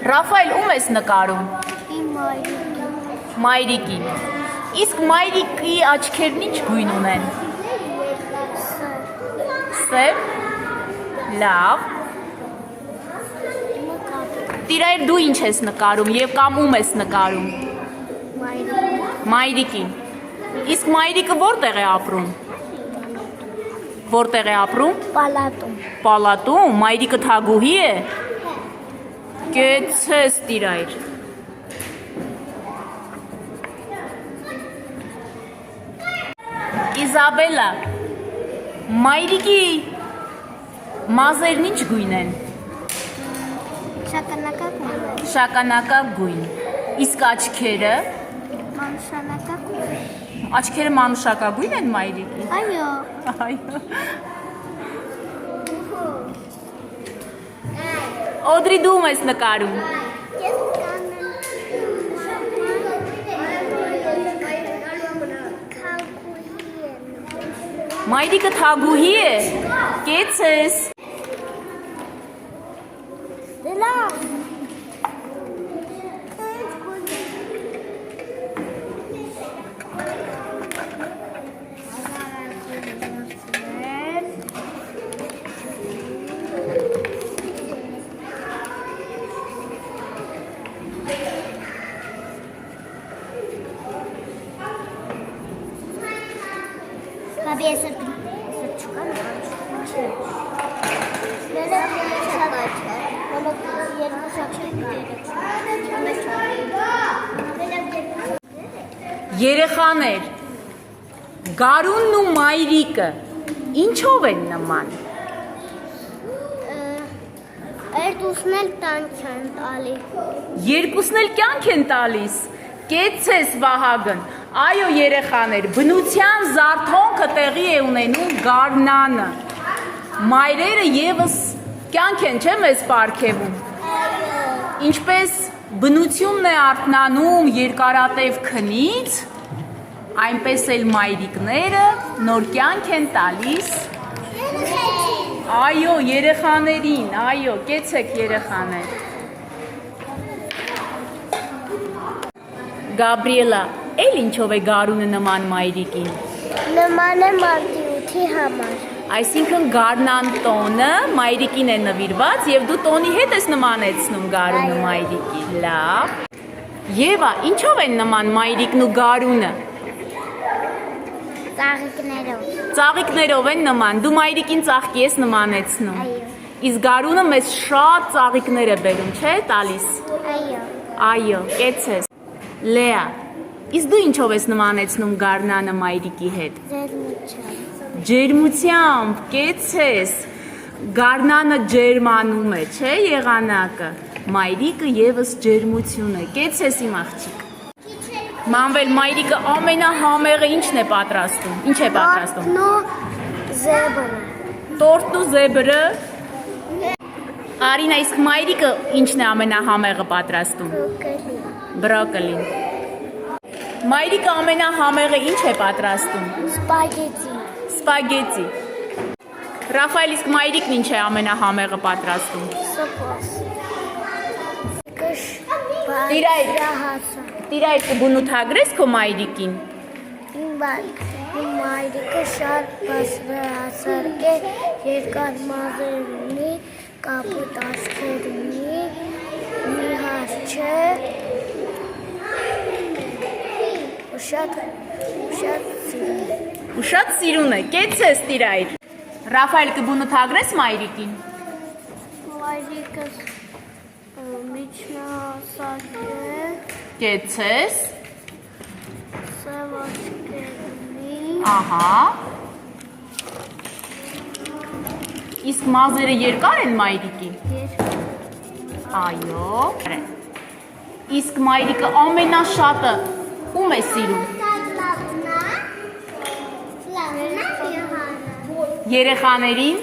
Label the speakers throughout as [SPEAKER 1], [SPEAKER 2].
[SPEAKER 1] Ռաֆայել ում ես նկարում։
[SPEAKER 2] Իմ մայրիկին։
[SPEAKER 1] Մայրիկին։ Իսկ մայրիկի աչքերն ինչ գույն ունեն։ Սև։ Լավ։ Տիրայր դու ինչ ես նկարում եւ կամ ում ես նկարում։ Մայրիկին։ Իսկ մայրիկը որտեղ է ապրում։ Որտեղ է ապրում։
[SPEAKER 2] Պալատում։
[SPEAKER 1] Պալատում։ Մայրիկը թագուհի է։ Կեցես տիրայր։ Իզաբելա, մայրիկի մազերն ինչ գույն են։
[SPEAKER 2] Շագանակագույն։
[SPEAKER 1] Շագանակագույն։ Իսկ աչքերը։
[SPEAKER 2] Մանուշանակագույն։
[SPEAKER 1] Աչքերը մանուշակագույն են մայրիկի։
[SPEAKER 2] Այո։
[SPEAKER 1] Այո։ Օդրի դու ում ես նկարում։ Մայրիկը թագուհի է։ Կեցես։
[SPEAKER 2] Լավ։ Բաբի ես չուկան
[SPEAKER 1] Երեխաներ, Գարունն ու մայրիկը ինչով են նման։
[SPEAKER 2] Երկուսն էլ տանք են տալի։
[SPEAKER 1] Երկուսն էլ կյանք են տալիս։ Կեցես Վահագն։ Այո երեխաներ, բնության զարթոնքը տեղի է ունենում գարնանը։ Մայրերը եւս կյանք են, չէ՞ մեզ պարգևում։ Ինչպես բնությունն է արթնանում երկարատև քնից, այնպես էլ մայրիկները նոր կյանք են տալիս։ Այո երեխաներին, այո, կեցեք երեխաներ։ Գաբրիելա, էլ ինչով է Գարունը նման մայրիկին։
[SPEAKER 2] Նման է մարտի 8-ի համար։
[SPEAKER 1] Այսինքն գարնան տոնը մայրիկին է նվիրված եւ դու տոնի հետ ես նմանեցնում Գարունը մայրիկին։ Լավ։ Եվա, ինչով են նման մայրիկն ու Գարունը։
[SPEAKER 2] Ծաղիկներով։
[SPEAKER 1] Ծաղիկներով են նման։ Դու մայրիկին ծաղկի ես նմանեցնում։
[SPEAKER 2] Այո։
[SPEAKER 1] Իսկ Գարունը մեզ շատ ծաղիկներ է բերում, չէ՞ տալիս։
[SPEAKER 2] Այո։
[SPEAKER 1] Այո, կեցես։ Լեա, իսկ դու ինչով ես նմանեցնում Գարնանը մայրիկի հետ։
[SPEAKER 2] Ձերմությամբ։
[SPEAKER 1] Ջերմությամբ, կեցես։ Գարնանը ջերմանում է, չէ՞ եղանակը։ Մայրիկը եւս ջերմություն է։ Կեցես իմ աղջիկ։ Մանվել մայրիկը ամենահամեղը ինչն է պատրաստում։ Ինչ է պատրաստում։
[SPEAKER 2] Տորտն ու
[SPEAKER 1] Տորտն ու
[SPEAKER 2] զեբրը։
[SPEAKER 1] զեբրը։ Արինա, իսկ մայրիկը ինչն է ամենահամեղը պատրաստում։
[SPEAKER 2] Բրոկոլի։
[SPEAKER 1] Բրոկոլին։ Մայրիկը ամենահամեղը ինչ է պատրաստում։
[SPEAKER 2] Սպագետի։
[SPEAKER 1] Սպագետի։ Ռաֆայել, իսկ մայրիկն ինչ է ամենահամեղը պատրաստում։
[SPEAKER 2] Սոպոս։
[SPEAKER 1] Տիրայր կբունութագրես քո մայրիկին։
[SPEAKER 2] Իմ մայրիկը շատ բարձրահասակ է, երկար մազեր ունի, կապույտ աչքեր ունի, նիհար չէ, ու շատ սիրուն է։
[SPEAKER 1] Ու շատ սիրուն է, կեցես տիրայր։ Ռաֆայել կբունութագրես մայրիկին։
[SPEAKER 2] Մայրիկս միջնահասակ է,
[SPEAKER 1] Կեցես։
[SPEAKER 2] սև աչքեր ունի,
[SPEAKER 1] Ահա։ Իսկ մազերը երկար են մայրիկի։ Այո։ Իսկ մայրիկը ամենաշատը ում է սիրում։ Երեխաներին։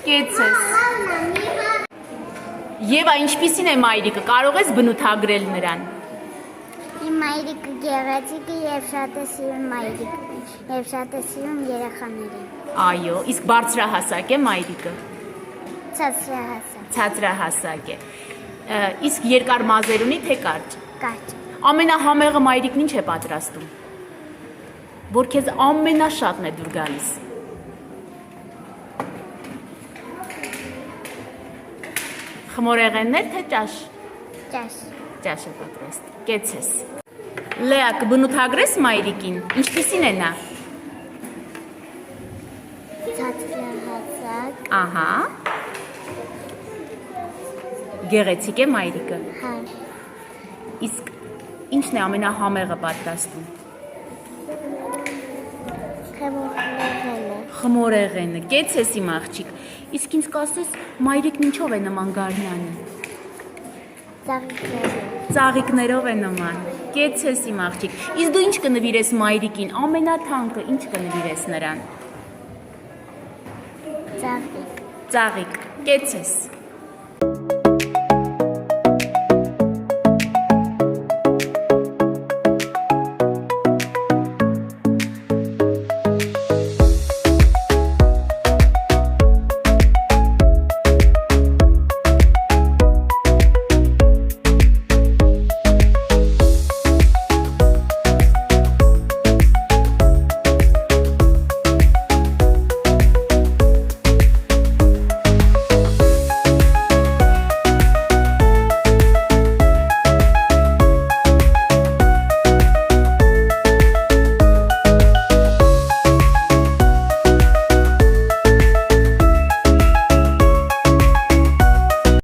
[SPEAKER 1] Կեցես։ Եվա, ինչպիսին է մայրիկը, կարող ես բնութագրել նրան։
[SPEAKER 2] Իմ մայրիկը գեղեցիկ է և շատ է սիրում մայրիկը, և շատ է սիրում երեխաներին։
[SPEAKER 1] Այո, իսկ բարձրահասակ է մայրիկը։
[SPEAKER 2] Ցածրահասակ։
[SPEAKER 1] Ցածրահասակ է։ Իսկ երկար մազեր ունի, թե կարճ։
[SPEAKER 2] Կարճ։
[SPEAKER 1] Ամենահամեղը մայրիկն ինչ է պատրաստում։ Որ քեզ ամենաշատն է դուր գալիս։ Խմորեղեններ, թե ճաշ։
[SPEAKER 2] Ճաշ։
[SPEAKER 1] Ճաշ է պատրաստում։ Կեցես։ Լեա, կբնութագրես մայրիկին։ Ինչպիսին է նա։
[SPEAKER 2] Ցածրահասակ։
[SPEAKER 1] Ահա։ Գեղեցիկ է մայրիկը։
[SPEAKER 2] Հա։
[SPEAKER 1] Իսկ ինչն է ամենահամեղը պատրաստում։
[SPEAKER 2] Խմորեղենը։
[SPEAKER 1] Խմորեղենը, կեցես իմ աղջիկ։ Իսկ ինձ կասես, մայրիկն ինչով է նման Գարնանը։
[SPEAKER 2] Ծաղիկներով։
[SPEAKER 1] Ծաղիկներով է նման։ Կեցես իմ աղջիկ։ Իսկ դու ինչ կնվիրես մայրիկին, ամենաթանկը ինչ կնվիրես նրան։
[SPEAKER 2] Ծաղիկ։
[SPEAKER 1] Ծաղիկ, կեցես։